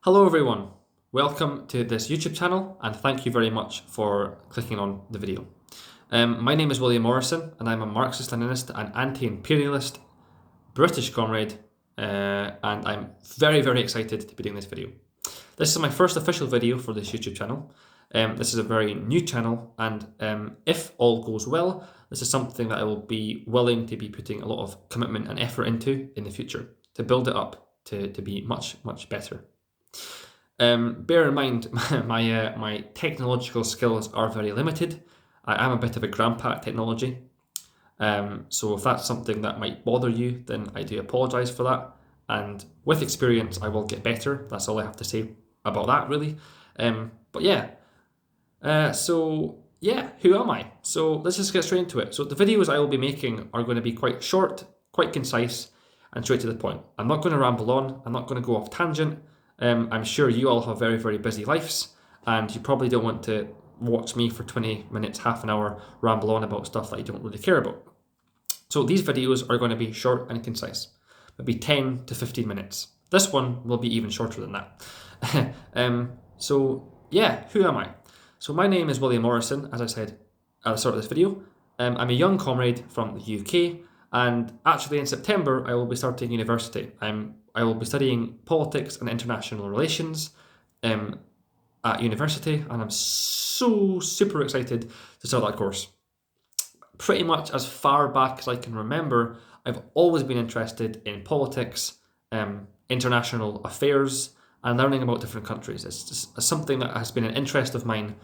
Hello everyone, welcome to this YouTube channel and thank you very much for clicking on the video. My name is William Morrison and I'm a Marxist-Leninist and anti-imperialist British comrade and I'm very excited to be doing this video. This is my first official video for this YouTube channel. This is a very new channel and if all goes well, this is something that I will be willing to be putting a lot of commitment and effort into in the future to build it up to be much better. Bear in mind, my technological skills are very limited. I am a bit of a grandpa at technology. So if that's something that might bother you, then I do apologise for that. And with experience, I will get better. That's all I have to say about that, really. But yeah. Who am I? So let's just get straight into it. So the videos I will be making are going to be quite short, quite concise, and straight to the point. I'm not going to ramble on. I'm not going to go off tangent. I'm sure you all have very busy lives, and you probably don't want to watch me for 20 minutes, half an hour, ramble on about stuff that you don't really care about. So these videos are going to be short and concise, maybe 10 to 15 minutes. This one will be even shorter than that. Who am I? So my name is William Morrison, as I said at the start of this video. I'm a young comrade from the UK, and actually in September I will be starting university. I will be studying politics and international relations at university, and I'm so super excited to start that course. Pretty much as far back as I can remember, I've always been interested in politics, international affairs, and learning about different countries. It's just something that has been an interest of mine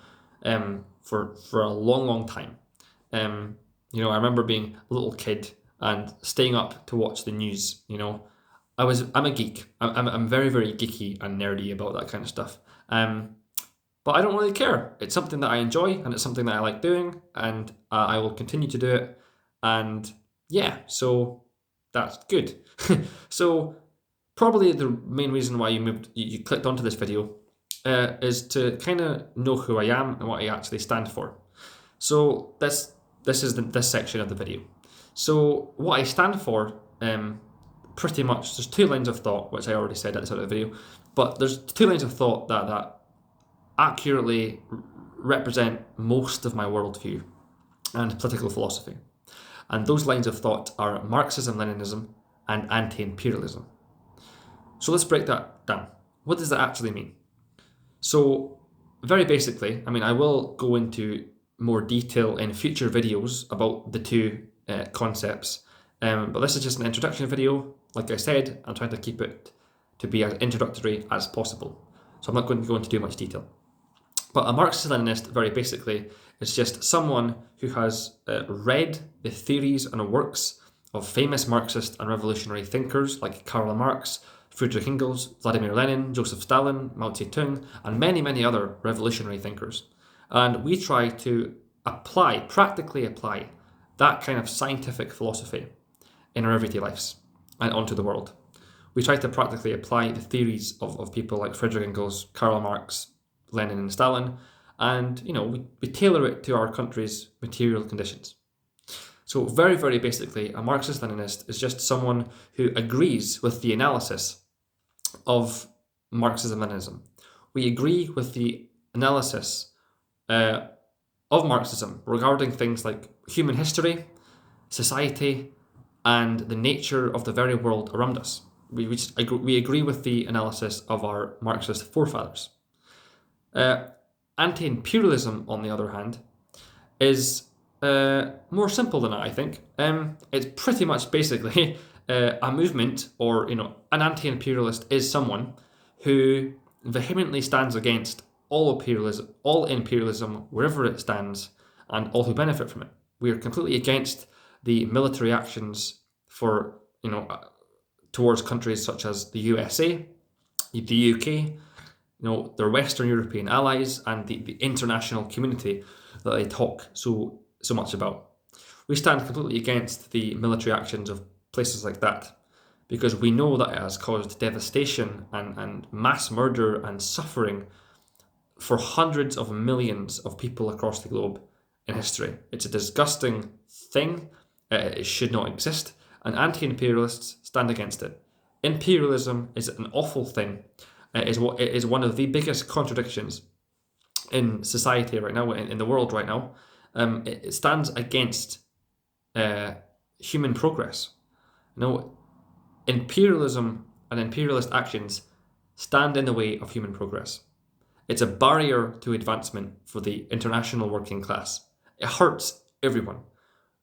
for a long time. I remember being a little kid and staying up to watch the news. I'm a geek. I'm very geeky and nerdy about that kind of stuff. But I don't really care. It's something that I enjoy and it's something that I like doing, and I will continue to do it. And yeah, so that's good. So probably the main reason why you clicked onto this video is to kind of know who I am and what I actually stand for. So this is this section of the video. So what I stand for, pretty much, there's two lines of thought, which I already said at the start of the video, but there's two lines of thought that accurately represent most of my worldview and political philosophy. And those lines of thought are Marxism-Leninism and anti-imperialism. So let's break that down. What does that actually mean? So very basically, I will go into more detail in future videos about the two concepts, but this is just an introduction video. Like I said, I'm trying to keep it to be as introductory as possible, so I'm not going to go into too much detail. But a Marxist-Leninist, very basically, is just someone who has read the theories and works of famous Marxist and revolutionary thinkers like Karl Marx, Friedrich Engels, Vladimir Lenin, Joseph Stalin, Mao Zedong, and many other revolutionary thinkers. And we try to practically apply that kind of scientific philosophy in our everyday lives and onto the world. We try to practically apply the theories of people like Friedrich Engels, Karl Marx, Lenin and Stalin, and we tailor it to our country's material conditions. So very basically, a Marxist-Leninist is just someone who agrees with the analysis of Marxism-Leninism. We agree with the analysis of Marxism regarding things like human history, society, and the nature of the very world around us. We agree with the analysis of our Marxist forefathers. Anti-imperialism, on the other hand, is more simple than that, I think. It's pretty much basically a movement, or an anti-imperialist is someone who vehemently stands against all imperialism wherever it stands, and all who benefit from it. We are completely against the military actions towards countries such as the USA, the UK, their Western European allies, and the international community that they talk so much about. We stand completely against the military actions of places like that, because we know that it has caused devastation and mass murder and suffering for hundreds of millions of people across the globe in history. It's a disgusting thing. It should not exist, and anti-imperialists stand against it. Imperialism is an awful thing, is one of the biggest contradictions in society right now, in the world right now. It stands against human progress. Imperialism and imperialist actions stand in the way of human progress. It's a barrier to advancement for the international working class. It hurts everyone.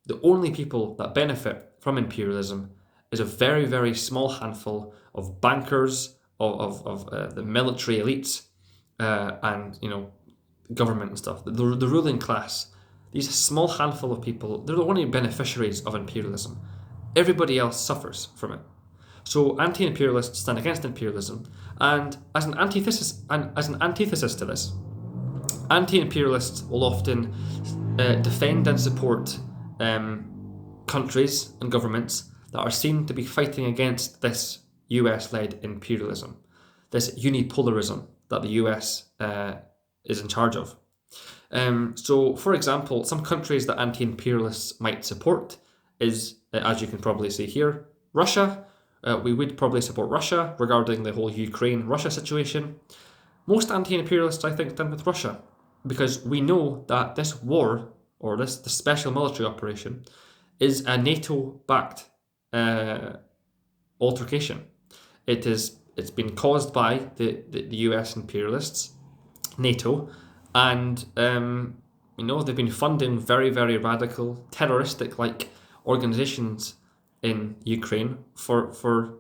The only people that benefit from imperialism is a very, very small handful of bankers, of the military elites, and government and stuff. The ruling class. These small handful of people, they're the only beneficiaries of imperialism. Everybody else suffers from it. So anti-imperialists stand against imperialism, and as an antithesis to this, anti-imperialists will often defend and support countries and governments that are seen to be fighting against this US-led imperialism, this unipolarism that the US is in charge of. So, for example, some countries that anti-imperialists might support is, as you can probably see here, Russia. We would probably support Russia regarding the whole Ukraine-Russia situation. Most anti-imperialists, I think, stand with Russia because we know that this war, or this special military operation, is a NATO-backed altercation. It's been caused by the US imperialists, NATO, and they've been funding very, very radical, terroristic-like organizations in Ukraine for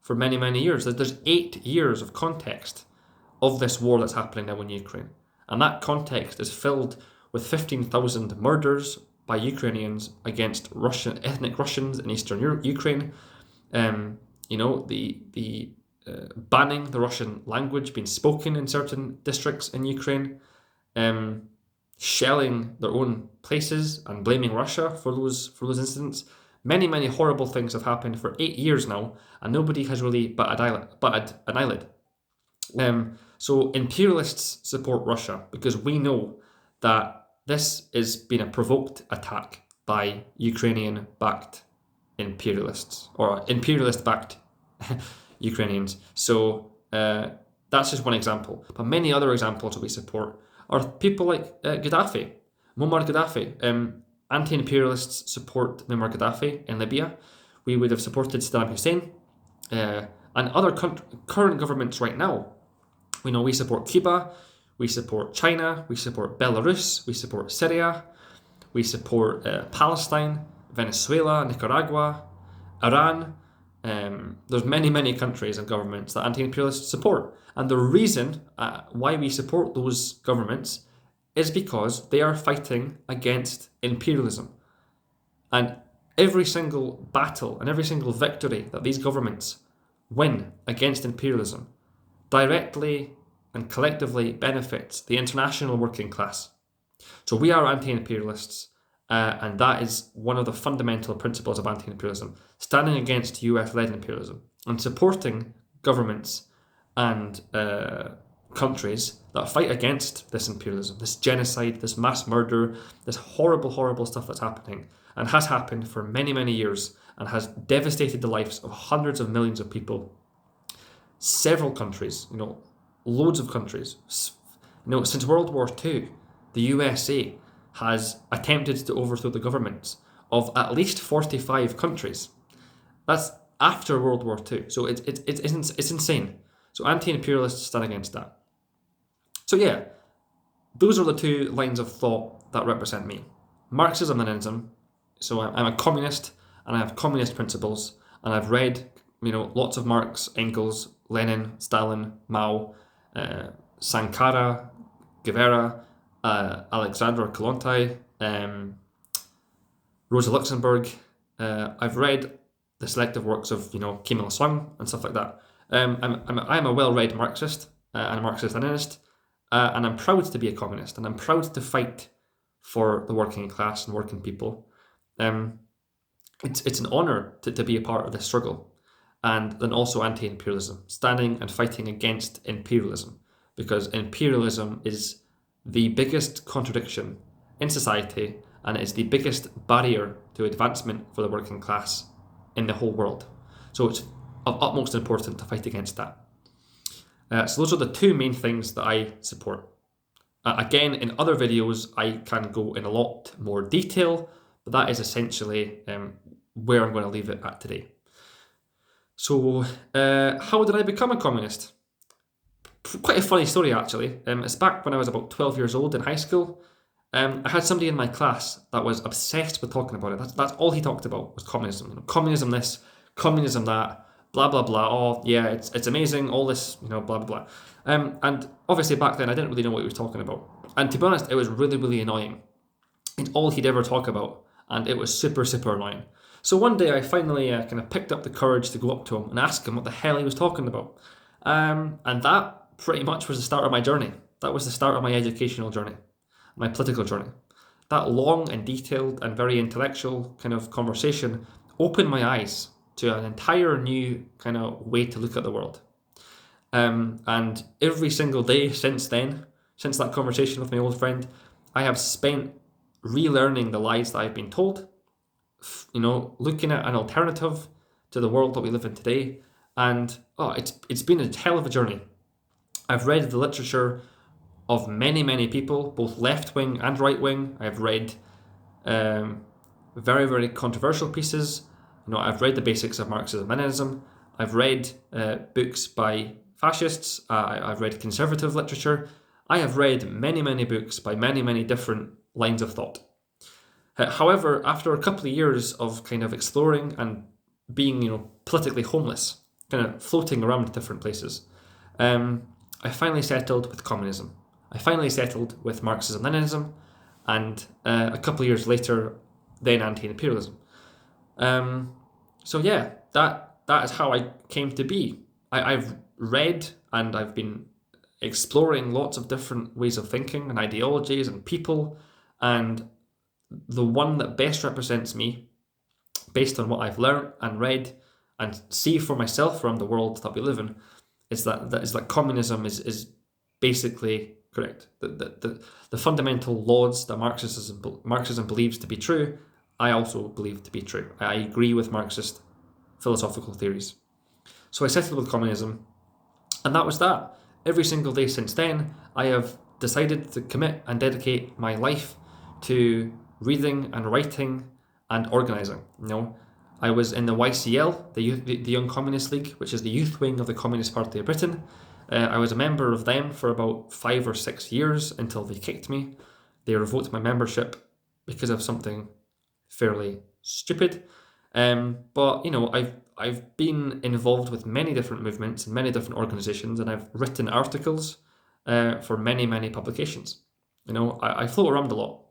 many, many years. There's 8 years of context of this war that's happening now in Ukraine. And that context is filled with 15,000 murders by Ukrainians against ethnic Russians in eastern Ukraine. The banning the Russian language being spoken in certain districts in Ukraine, shelling their own places and blaming Russia for those incidents. Many, many horrible things have happened for 8 years now, and nobody has really batted an eyelid. So imperialists support Russia because we know that this is being a provoked attack by Ukrainian-backed imperialists, or imperialist-backed Ukrainians. So that's just one example. But many other examples that we support are people like Gaddafi, Muammar Gaddafi. Anti-imperialists support Muammar Gaddafi in Libya. We would have supported Saddam Hussein and other current governments right now. We support Cuba, we support China, we support Belarus, we support Syria, we support Palestine, Venezuela, Nicaragua, Iran. There's many, many countries and governments that anti-imperialists support. And the reason why we support those governments is because they are fighting against imperialism. And every single battle and every single victory that these governments win against imperialism directly and collectively benefits the international working class. So we are anti-imperialists, and that is one of the fundamental principles of anti-imperialism, standing against US-led imperialism and supporting governments and countries that fight against this imperialism, this genocide, this mass murder, this horrible, horrible stuff that's happening and has happened for many, many years and has devastated the lives of hundreds of millions of people. Several countries, loads of countries. Since World War II, the USA has attempted to overthrow the governments of at least 45 countries. That's after World War II. So it's insane. So anti-imperialists stand against that. So yeah, those are the two lines of thought that represent me. Marxism-Leninism. So I'm a communist and I have communist principles, and I've read lots of Marx, Engels, Lenin, Stalin, Mao, Sankara, Guevara, Alexandra Kollontai, Rosa Luxemburg. I've read the selective works of Kim Il-sung and stuff like that. I'm a well-read Marxist and a Marxist-Leninist, and I'm proud to be a communist, and I'm proud to fight for the working class and working people. It's an honour to be a part of this struggle, and then also anti-imperialism, standing and fighting against imperialism, because imperialism is the biggest contradiction in society, and it is the biggest barrier to advancement for the working class in the whole world. So it's of utmost importance to fight against that. So those are the two main things that I support. Again, in other videos, I can go in a lot more detail, but that is essentially where I'm going to leave it at today. So, how did I become a communist? Quite a funny story, actually. It's back when I was about 12 years old in high school. I had somebody in my class that was obsessed with talking about it. That's all he talked about was communism. Communism this, communism that, blah blah blah. Oh yeah, it's amazing. All this, blah blah blah. And obviously back then I didn't really know what he was talking about. And to be honest, it was really annoying. It's all he'd ever talk about, and it was super annoying. So one day I finally kind of picked up the courage to go up to him and ask him what the hell he was talking about. And that pretty much was the start of my journey. That was the start of my educational journey, my political journey. That long and detailed and very intellectual kind of conversation opened my eyes to an entire new kind of way to look at the world. And every single day since then, since that conversation with my old friend, I have spent relearning the lies that I've been told, looking at an alternative to the world that we live in today. And it's been a hell of a journey. I've read the literature of many people, both left-wing and right-wing. I've read very controversial pieces. I've read the basics of Marxism-Leninism. I've read books by fascists. I've read conservative literature. I have read many books by many different lines of thought. However, after a couple of years of kind of exploring and being, politically homeless, kind of floating around different places, I finally settled with communism. I finally settled with Marxism-Leninism, and a couple of years later, then anti-imperialism. So yeah, that is how I came to be. I've read and I've been exploring lots of different ways of thinking and ideologies and people, and the one that best represents me, based on what I've learned and read and see for myself around the world that we live in, is that communism is basically correct. The fundamental laws that Marxism believes to be true, I also believe to be true. I agree with Marxist philosophical theories. So I settled with communism, and that was that. Every single day since then, I have decided to commit and dedicate my life to reading and writing and organising. I was in the YCL, the Young Communist League, which is the youth wing of the Communist Party of Britain. I was a member of them for about 5 or 6 years until they kicked me. They revoked my membership because of something fairly stupid. But I've been involved with many different movements and many different organisations, and I've written articles for many publications. I float around a lot.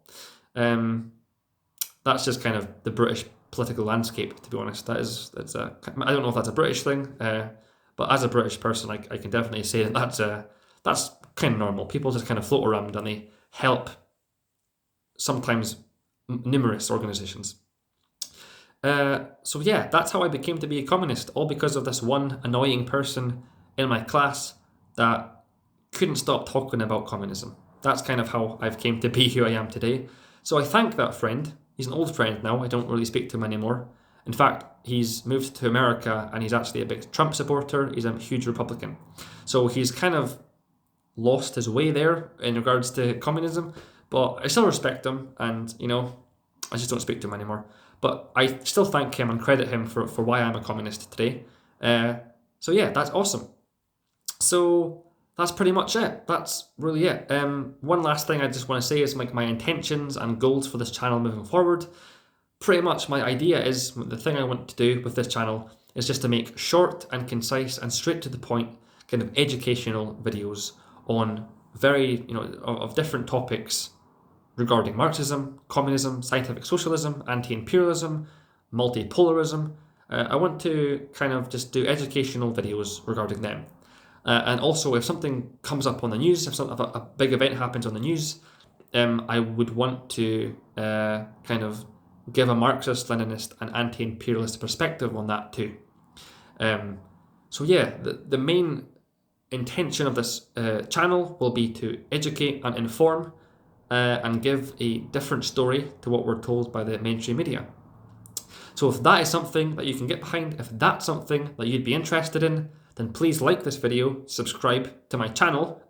That's just kind of the British political landscape, to be honest. I don't know if that's a British thing, but as a British person, I can definitely say that's kind of normal. People just kind of float around and they help sometimes numerous organisations. So yeah, that's how I became to be a communist, all because of this one annoying person in my class that couldn't stop talking about communism. That's kind of how I've came to be who I am today. So I thank that friend. He's an old friend now. I don't really speak to him anymore. In fact, he's moved to America and he's actually a big Trump supporter. He's a huge Republican. So he's kind of lost his way there in regards to communism. But I still respect him, and I just don't speak to him anymore. But I still thank him and credit him for why I'm a communist today. So yeah, that's awesome. So that's pretty much it. That's really it. One last thing I just want to say is my intentions and goals for this channel moving forward. Pretty much my idea is, the thing I want to do with this channel is just to make short and concise and straight to the point kind of educational videos on of different topics regarding Marxism, communism, scientific socialism, anti-imperialism, multipolarism. I want to kind of just do educational videos regarding them. And also, if something comes up on the news, if a big event happens on the news, I would want to kind of give a Marxist, Leninist, and anti-imperialist perspective on that too. So yeah, the main intention of this channel will be to educate and inform, and give a different story to what we're told by the mainstream media. So if that is something that you can get behind, if that's something that you'd be interested in, then please like this video, subscribe to my channel,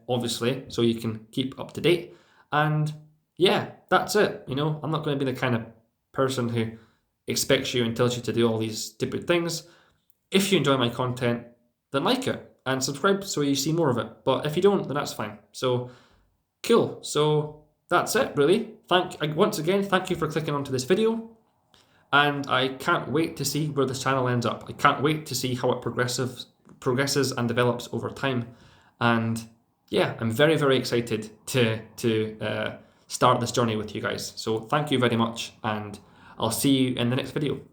obviously, so you can keep up to date. And yeah, that's it. You know, I'm not going to be the kind of person who expects you and tells you to do all these stupid things. If you enjoy my content, then like it and subscribe so you see more of it. But if you don't, then that's fine. So cool. So that's it, really. Once again, thank you for clicking onto this video. And I can't wait to see where this channel ends up. I can't wait to see how it progresses and develops over time. And yeah, I'm very, very excited to start this journey with you guys. So thank you very much, and I'll see you in the next video.